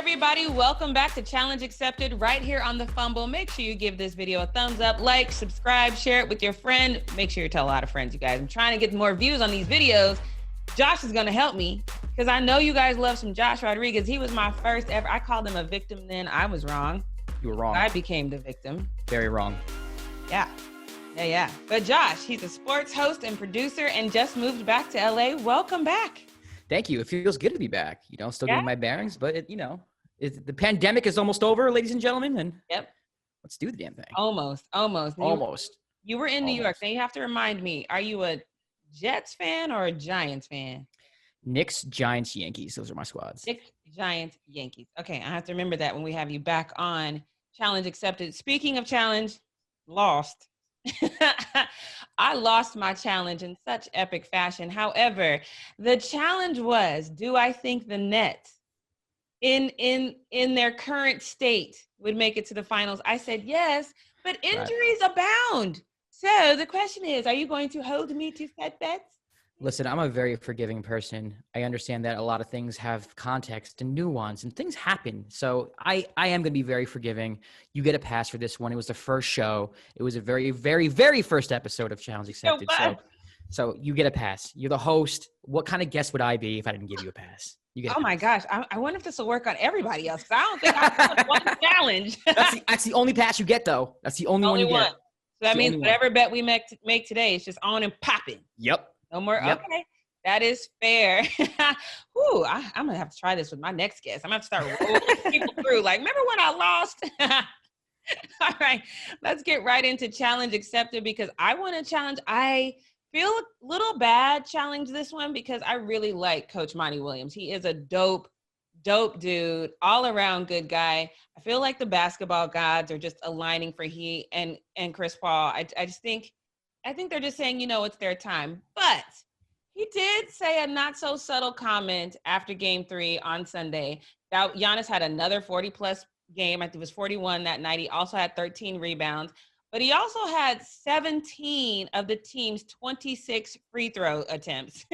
everybody, welcome back to Challenge Accepted right here on the Fumble. Make sure you give this video a thumbs up, like, subscribe, share it with your friend. Make sure you tell a lot of friends, you guys. I'm trying to get more views on these videos. Josh is going to help me because I know you guys love some Josh Rodriguez. He was my first ever. I called him a victim then. I was wrong. You were wrong. I became the victim. Very wrong. Yeah. But Josh, he's a sports host and producer and just moved back to LA. Welcome back. Thank you. It feels good to be back. Still getting my bearings, but the pandemic is almost over, ladies and gentlemen, and let's do the damn thing. Almost. You were in New York. Now you have to remind me, are you a Jets fan or a Giants fan? Knicks, Giants, Yankees. Those are my squads. Knicks, Giants, Yankees. Okay, I have to remember that when we have you back on Challenge Accepted. Speaking of challenge, lost. I lost my challenge in such epic fashion. However, the challenge was, do I think the Nets in their current state would make it to the finals? I said yes, but injuries abound. So the question is, are you going to hold me to set bets? Listen, I'm a very forgiving person. I understand that a lot of things have context and nuance and things happen. So I am going to be very forgiving. You get a pass for this one. It was the first show. It was a very, very, very first episode of Challenge Accepted. So you get a pass. You're the host. What kind of guest would I be if I didn't give you a pass? You get my gosh. I wonder if this will work on everybody else, because I don't think I have one challenge. That's the only pass you get, though. That's the only one you get. So that means whatever bet we make today is just on and popping. Yep. No more. Yep. Okay. That is fair. I'm going to have to try this with my next guest. I'm going to have to start rolling people through. Like, remember when I lost? All right. Let's get right into Challenge Accepted, because I want to challenge. I feel a little bad challenge this one because I really like Coach Monty Williams. He is a dope dude, all around good guy. I feel like the basketball gods are just aligning for he and Chris Paul. I think they're just saying, it's their time. But he did say a not so subtle comment after game 3 on Sunday. That Giannis had another 40-plus game. I think it was 41 that night. He also had 13 rebounds. But he also had 17 of the team's 26 free throw attempts.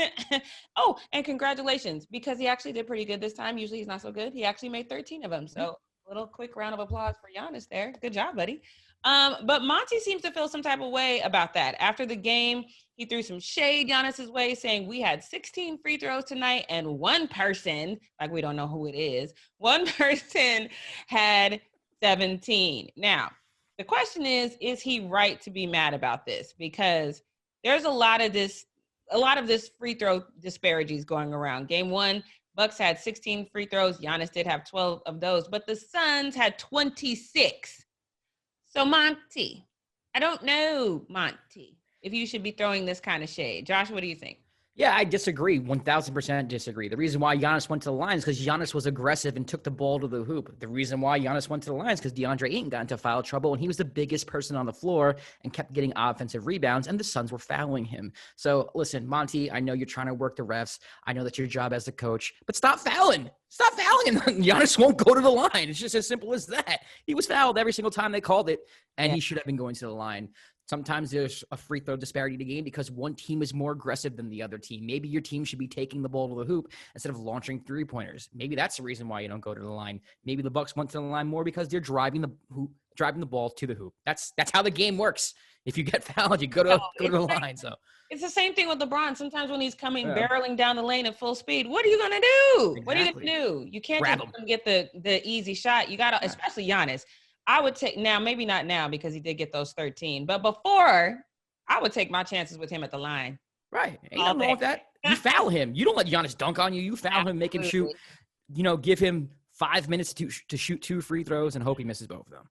Oh, and congratulations, because he actually did pretty good this time. Usually he's not so good. He actually made 13 of them. So a little quick round of applause for Giannis there. Good job, buddy. But Monty seems to feel some type of way about that. After the game, he threw some shade Giannis's way, saying we had 16 free throws tonight, and one person, like we don't know who it is, one person had 17. Now, the question is he right to be mad about this? Because there's a lot of this free throw disparities going around. Game 1, Bucks had 16 free throws. Giannis did have 12 of those, but the Suns had 26. So Monty, I don't know, Monty, if you should be throwing this kind of shade. Josh, what do you think? Yeah, I disagree. 1,000% disagree. The reason why Giannis went to the line is because Giannis was aggressive and took the ball to the hoop. The reason why Giannis went to the line is because DeAndre Ayton got into foul trouble, and he was the biggest person on the floor and kept getting offensive rebounds, and the Suns were fouling him. So, listen, Monty, I know you're trying to work the refs. I know that's your job as the coach, but stop fouling. Stop fouling, and Giannis won't go to the line. It's just as simple as that. He was fouled every single time they called it, and he should have been going to the line. Sometimes there's a free throw disparity in the game because one team is more aggressive than the other team. Maybe your team should be taking the ball to the hoop instead of launching three-pointers. Maybe that's the reason why you don't go to the line. Maybe the Bucks went to the line more because they're driving the ball to the hoop. That's how the game works. If you get fouled, you go to the line. So it's the same thing with LeBron. Sometimes when he's coming barreling down the lane at full speed, what are you gonna do? Exactly. What are you gonna do? You can't just get the easy shot. You gotta, especially Giannis. I would take now, maybe not now because he did get those 13, but before I would take my chances with him at the line. Right. Ain't nothing wrong with that. You foul him. You don't let Giannis dunk on you. You foul him, make him shoot, give him 5 minutes to shoot 2 free throws and hope he misses both of them.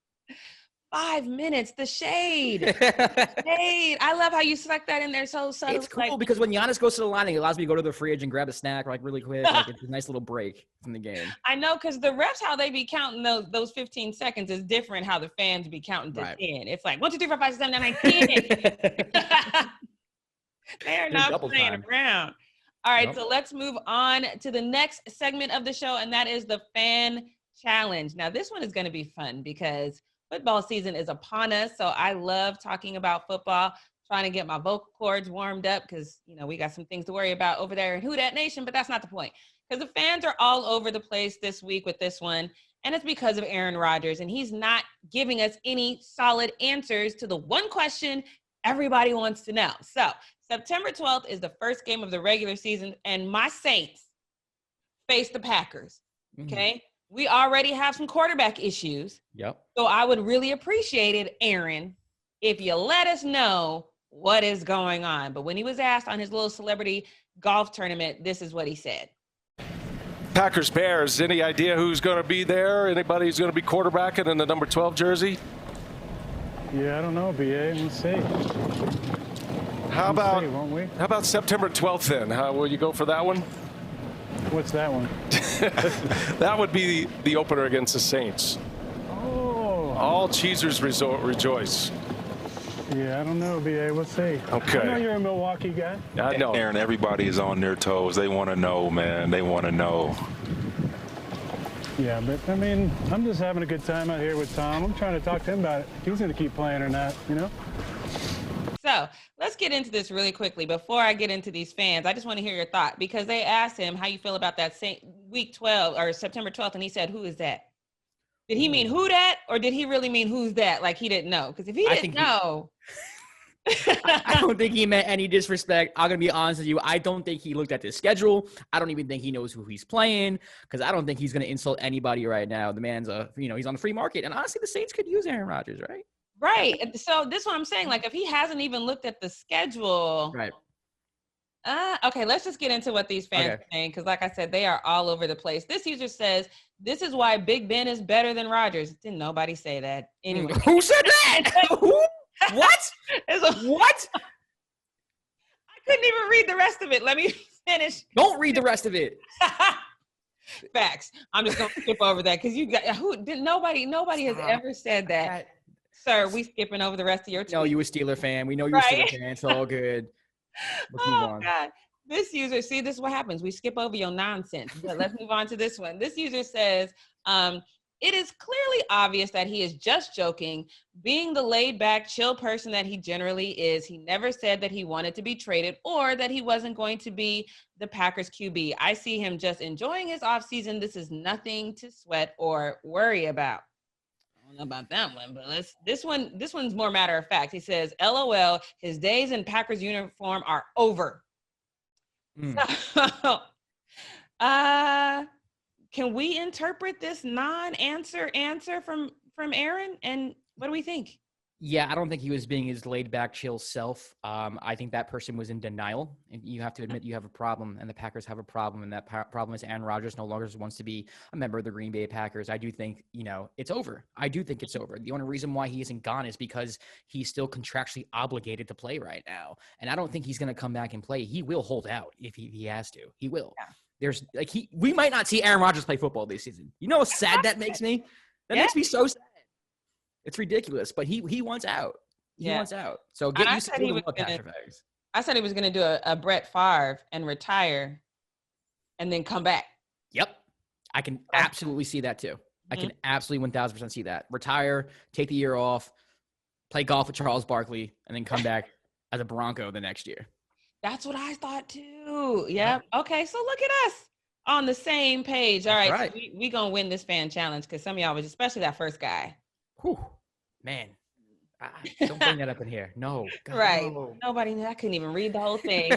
5 minutes, the shade. Shade. I love how you stuck that in there so subtle. It's cool because when Giannis goes to the line, it allows me to go to the fridge and grab a snack really quick. It's a nice little break from the game. I know, because the refs, how they be counting those 15 seconds is different how the fans be counting to 10. It's like 1, 2, 3, 4, 5, 6, 7, 8, 9, 10. They are not playing around. All right, so let's move on to the next segment of the show, and that is the fan challenge. Now, this one is going to be fun because football season is upon us, so I love talking about football. trying to get my vocal cords warmed up because, we got some things to worry about over there in Who Dat Nation, but that's not the point. Because the fans are all over the place this week with this one, and it's because of Aaron Rodgers, and he's not giving us any solid answers to the one question everybody wants to know. So September 12th is the first game of the regular season, and my Saints face the Packers, okay? We already have some quarterback issues. Yep. So I would really appreciate it, Aaron, if you let us know what is going on. But when he was asked on his little celebrity golf tournament, this is what he said. Packers Bears, any idea who's going to be there? Anybody who's going to be quarterbacking in the number 12 jersey? Yeah, I don't know, BA. Let's see. How about, won't we? how about September 12th then? Will you go for that one? What's that one? That would be the opener against the Saints. Oh. All cheesers rejoice. Yeah, I don't know, BA. We'll see. Okay. I know you're a Milwaukee guy. I know. Aaron, everybody is on their toes. They want to know, man. They want to know. Yeah, but, I mean, I'm just having a good time out here with Tom. I'm trying to talk to him about it. If he's going to keep playing or not, So let's get into this really quickly. Before I get into these fans, I just want to hear your thought because they asked him how you feel about that week 12 or September 12th, and he said, "Who is that?" Did he mean who dat, or did he really mean who's that? Like he didn't know. Because if he didn't know. I don't think he meant any disrespect. I'm going to be honest with you. I don't think he looked at the schedule. I don't even think he knows who he's playing because I don't think he's going to insult anybody right now. The man's he's on the free market. And honestly, the Saints could use Aaron Rodgers, right? Right. So this is what I'm saying. Like if he hasn't even looked at the schedule. Right. Okay, let's just get into what these fans are saying because like I said, they are all over the place. This user says, this is why Big Ben is better than Rodgers. Didn't nobody say that? Anyway. Who said that? Who? What? What? I couldn't even read the rest of it. Let me finish. Don't read the rest of it. Facts. I'm just gonna skip over that because nobody has ever said that. Sir, we skipping over the rest of your tweet. No, you a Steeler fan. We know you're a Steeler fan. It's all good. Let's move on. God. This user, see, this is what happens. We skip over your nonsense. But let's move on to this one. This user says, it is clearly obvious that he is just joking. Being the laid-back, chill person that he generally is, he never said that he wanted to be traded or that he wasn't going to be the Packers QB. I see him just enjoying his offseason. This is nothing to sweat or worry about. I don't know about that one, but this one's more matter of fact. He says, LOL, his days in Packers uniform are over. So, can we interpret this non-answer answer from Aaron? And what do we think? Yeah, I don't think he was being his laid-back, chill self. I think that person was in denial. And you have to admit you have a problem, and the Packers have a problem, and that problem is Aaron Rodgers no longer wants to be a member of the Green Bay Packers. I do think, it's over. I do think it's over. The only reason why he isn't gone is because he's still contractually obligated to play right now. And I don't think he's going to come back and play. He will hold out if he has to. He will. Yeah. We might not see Aaron Rodgers play football this season. You know how sad that makes me? That makes me so sad. It's ridiculous, but he wants out. He wants out. So get used to dealing with Packer fans. I said he was going to do a Brett Favre and retire and then come back. Yep. I can absolutely see that too. I can absolutely 1,000% see that. Retire, take the year off, play golf with Charles Barkley, and then come back as a Bronco the next year. That's what I thought too. Yep. Okay, so look at us on the same page. All right. So we going to win this fan challenge because some of y'all was, especially that first guy. Whew, man, don't bring that up in here. No. God, right. No. Nobody, I couldn't even read the whole thing.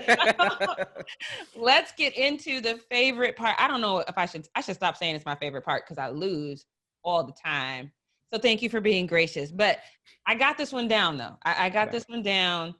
Let's get into the favorite part. I don't know if I should stop saying it's my favorite part because I lose all the time. So thank you for being gracious. But I got this one down though. I got this one down.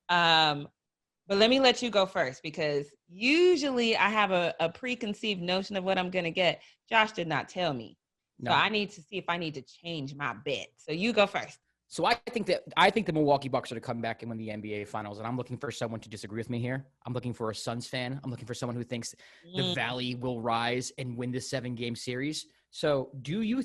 But let me let you go first because usually I have a preconceived notion of what I'm going to get. Josh did not tell me. No. So I need to see if I need to change my bet. So you go first. So I think the Milwaukee Bucks are to come back and win the NBA Finals, and I'm looking for someone to disagree with me here. I'm looking for a Suns fan. I'm looking for someone who thinks the Valley will rise and win this 7-game series. So do you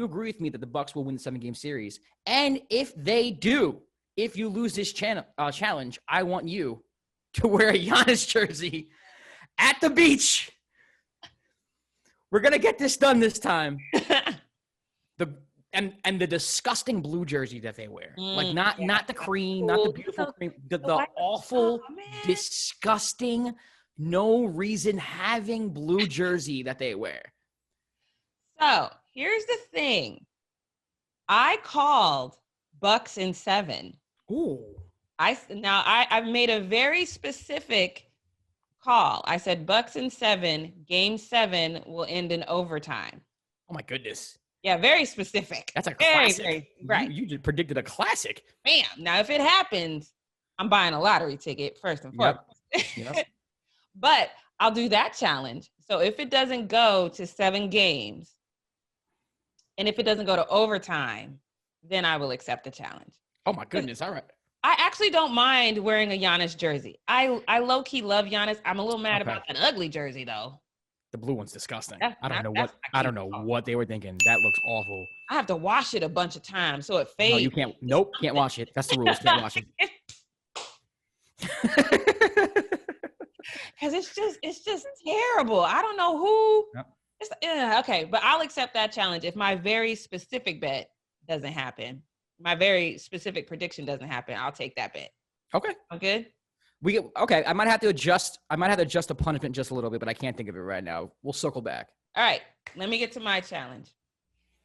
agree with me that the Bucks will win the 7-game series? And if they do, if you lose this challenge, I want you to wear a Giannis jersey at the beach. We're going to get this done this time. And the disgusting blue jersey that they wear. Like not the cream, Cool. not the beautiful cream, the awful, disgusting, no reason having blue jersey that they wear. So here's the thing. I called Bucks in 7. Ooh. I've made a very specific call. I said Bucks in 7, game 7 will end in overtime. Oh my goodness. Yeah, very specific. That's a classic. Right. You just predicted a classic. Bam. Now, if it happens, I'm buying a lottery ticket first and foremost. Yep. But I'll do that challenge. So if it doesn't go to 7 games, and if it doesn't go to overtime, then I will accept the challenge. Oh my goodness. All right. I actually don't mind wearing a Giannis jersey. I low-key love Giannis. I'm a little mad about that ugly jersey, though. The blue one's disgusting. I don't know what they were thinking. That looks awful. I have to wash it a bunch of times so it fades. No, you can't. Nope, can't wash it. That's the rules. Can't wash it. Because it's just terrible. I don't know who. Yep. Okay, but I'll accept that challenge if my very specific bet doesn't happen. My very specific prediction doesn't happen. I'll take that bet. Okay. I'm good. Okay. I might have to adjust the punishment just a little bit, but I can't think of it right now. We'll circle back. All right. Let me get to my challenge.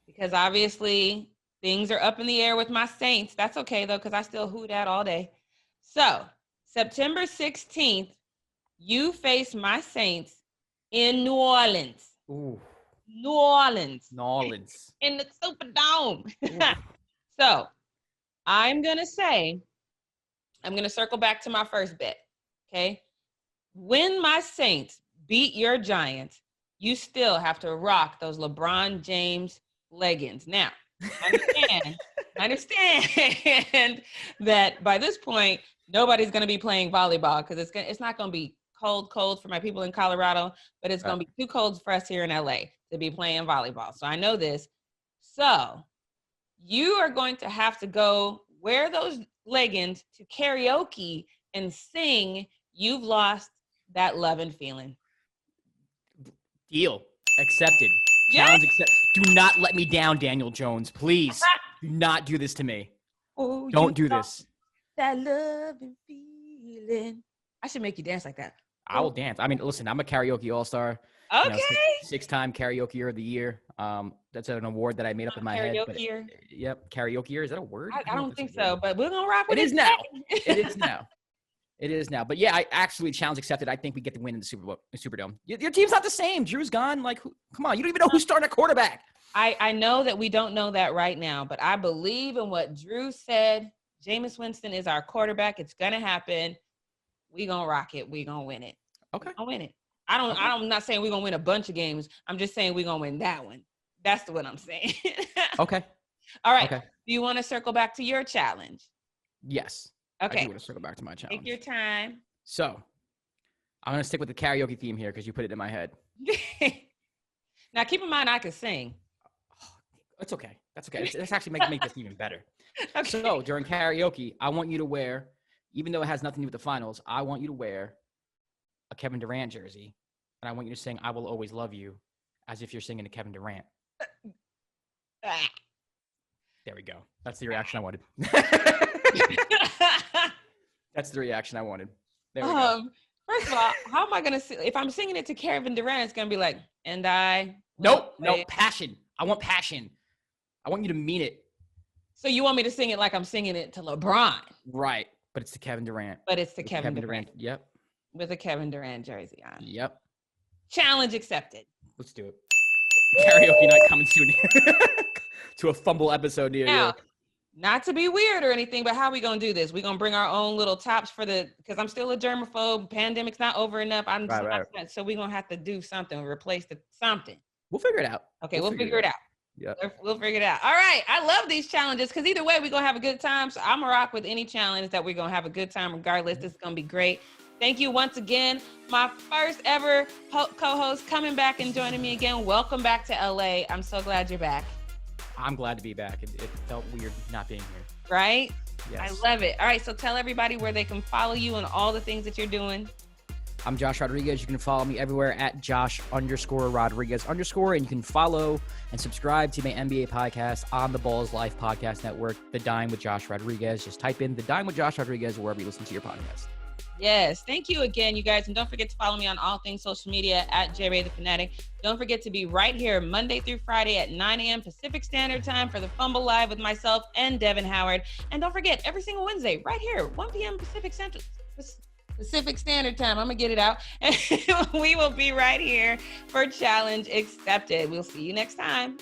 Because obviously things are up in the air with my Saints. That's okay though, because I still hoot at all day. So September 16th, you face my Saints in New Orleans. Ooh. New Orleans. In the Superdome. So I'm going to circle back to my first bet. Okay. When my Saints beat your Giants, you still have to rock those LeBron James leggings. Now, I understand that by this point, nobody's going to be playing volleyball because it's not going to be cold for my people in Colorado, but it's going to be too cold for us here in LA to be playing volleyball. So I know this. So you are going to have to go wear those leggings to karaoke and sing You've Lost That Lovin' Feeling. Deal. Accepted. Yes. Challenge accepted. Do not let me down, Daniel Jones. Please do not do this to me. Oh, don't do this. That loving feeling. I should make you dance like that. I will dance. I mean, listen, I'm a karaoke all-star. Okay. Six-time karaoke year of the year. That's an award that I made up in my head. Karaoke year? Yep. Karaoke year. Is that a word? I don't think so, but we're going to rock with it. It is now. It is now. It is now. But yeah, I actually challenge accepted. I think we get the win in the Superdome. Your team's not the same. Drew's gone. Like, come on. You don't even know who's starting at quarterback. I know that we don't know that right now, but I believe in what Drew said. Jameis Winston is our quarterback. It's going to happen. We're going to rock it. We're going to win it. Okay. I'll win it. I'm not saying we're going to win a bunch of games. I'm just saying we're going to win that one. That's what I'm saying. Okay. All right. Okay. Do you want to circle back to your challenge? Yes. Okay. I do want to circle back to my challenge. Take your time. So, I'm going to stick with the karaoke theme here because you put it in my head. Now, keep in mind I can sing. That's okay. That's okay. Let's actually make this even better. Okay. So, during karaoke, I want you to wear, even though it has nothing to do with the finals, I want you to wear a Kevin Durant jersey. And I want you to sing I Will Always Love You as if you're singing to Kevin Durant. There we go. That's the reaction I wanted. That's the reaction I wanted. There we go. First of all, how am I going to sing? If I'm singing it to Kevin Durant, it's going to be like, and I. No, passion. I want passion. I want you to mean it. So you want me to sing it like I'm singing it to LeBron? Right. But it's to Kevin Durant. But it's to Kevin Durant. Yep. With a Kevin Durant jersey on. Yep. Challenge accepted. Let's do it. Karaoke night coming soon to a Fumble episode near you. Not to be weird or anything, but how are we going to do this? We're going to bring our own little tops because I'm still a germaphobe. Pandemic's not over enough. So we're going to have to do something, replace something. We'll figure it out. Okay, we'll figure it out. Yeah. We'll figure it out. All right. I love these challenges because either way, we're going to have a good time. So I'm going to rock with any challenge that we're going to have a good time regardless. This is going to be great. Thank you once again. My first ever co-host coming back and joining me again. Welcome back to LA. I'm so glad you're back. I'm glad to be back. It felt weird not being here. Right? Yes. I love it. All right. So tell everybody where they can follow you and all the things that you're doing. I'm Josh Rodriguez. You can follow me everywhere at Josh_Rodriguez_. And you can follow and subscribe to my NBA podcast on the Balls Life Podcast Network, The Dime with Josh Rodriguez. Just type in The Dime with Josh Rodriguez wherever you listen to your podcast. Yes. Thank you again, you guys. And don't forget to follow me on all things social media at JRay the Fanatic. Don't forget to be right here Monday through Friday at 9 a.m. Pacific Standard Time for the Fumble Live with myself and Devin Howard. And don't forget, every single Wednesday, right here, 1 p.m. Pacific Standard Time. I'm going to get it out. We will be right here for Challenge Accepted. We'll see you next time.